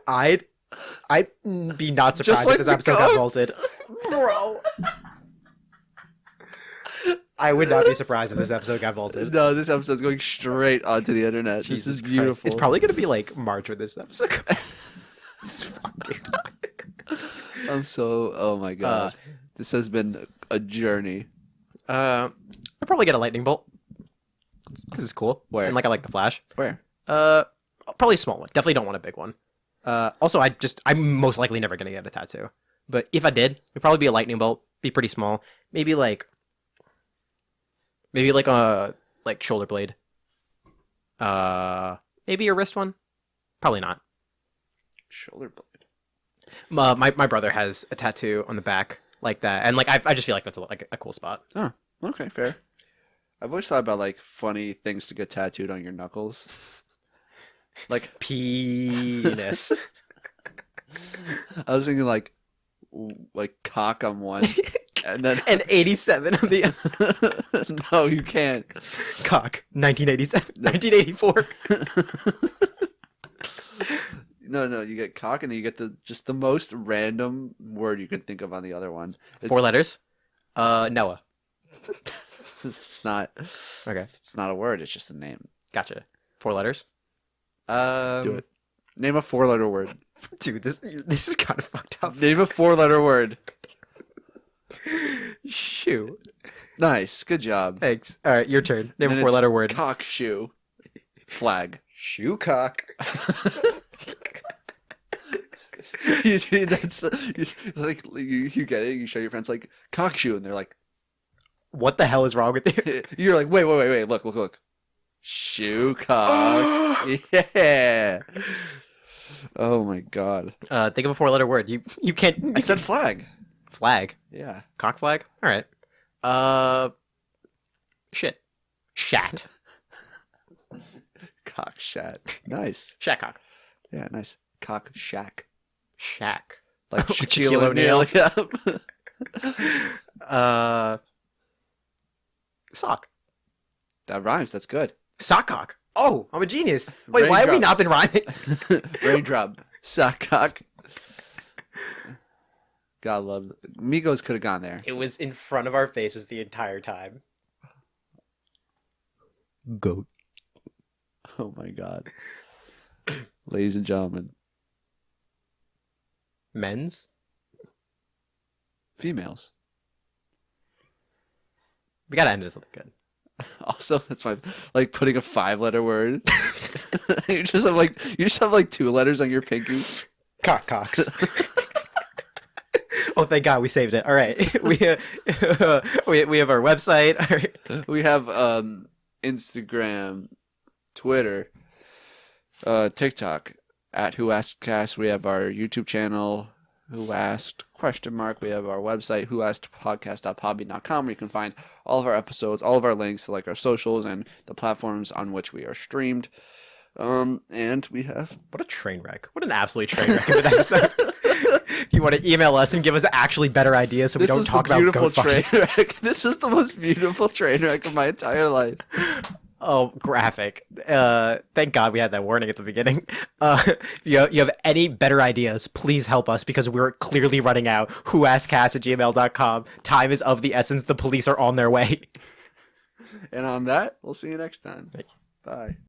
I'd be not surprised Just like if this the episode got goats. vaulted. Bro. I would not be surprised if this episode got vaulted. No, this episode's going straight onto the internet. Jesus this is Christ. beautiful. It's probably going to be like March when this episode comes. This is fucked, dude. I'm so. Oh my god, this has been a journey. I'll probably get a lightning bolt. Because it's cool. Where? And like I like the flash. Where? Probably a small one. Definitely don't want a big one. Also, I'm most likely never going to get a tattoo. But if I did, it'd probably be a lightning bolt. Be pretty small. Maybe like a shoulder blade. Maybe a wrist one. Probably not. Shoulder blade. My brother has a tattoo on the back like that, and like I just feel like that's a cool spot. Oh, okay, fair. I've always thought about like funny things to get tattooed on your knuckles. Like Penis. I was thinking like cock on one, and then And 87 on the other. no, you can't. Cock. 1987. 1984. No, you get cock, and then you get just the most random word you can think of on the other one. It's 4 letters. Noah. It's not. Okay, It's not a word. It's just a name. gotcha. 4 letters. Do it. Name a 4-letter word. Dude, this is kind of fucked up. Name a 4-letter word. Shoe. Nice. Good job. Thanks. All right, your turn. Name And a it's 4-letter word. Cock shoe. Flag. Shoecock. That's like you get it. You show your friends like cock shoe, and they're like, What the hell is wrong with you? you're like, wait, look. Shoe cock. Yeah. Oh my god. Think of a 4-letter word. You can't. I said flag. flag. Yeah. Cock flag. All right. Shit. Shat. Cock shat. Nice. Shatcock. Yeah, nice. Cock shack. Shack. Like Shaquille Shaquille O'Neal. O'Neal. Yeah. Sock. That rhymes. That's good. Sockcock. Oh, I'm a genius. Wait, Raindrop. why have we not been rhyming? Raindrop. Sock cock. God love Migos could have gone there. It was in front of our faces the entire time. Goat. Oh my god. Ladies and gentlemen. Men's. Females. We gotta end it with something good. Also, that's my like putting a 5-letter word. you just have like 2 letters on your pinky. Cocks. Oh, thank God we saved it. All right, we have our website. All right. We have Instagram, Twitter, TikTok at whoaskedcast. We have our YouTube channel, Who Asked ? We have our website, whoaskedpodcast.podbean.com, where you can find all of our episodes, all of our links to like our socials and the platforms on which we are streamed. And we have What a train wreck! What an absolute train wreck of an episode. If you want to email us and give us actually better ideas, so we don't talk about beautiful goat fucking. train wreck. This is the most beautiful train wreck of my entire life. Oh, graphic. Thank God we had that warning at the beginning. If you have any better ideas, please help us because we're clearly running out. Whoaskedcast@gmail.com. Time is of the essence. The police are on their way. And on that, we'll see you next time. Thank you. Bye.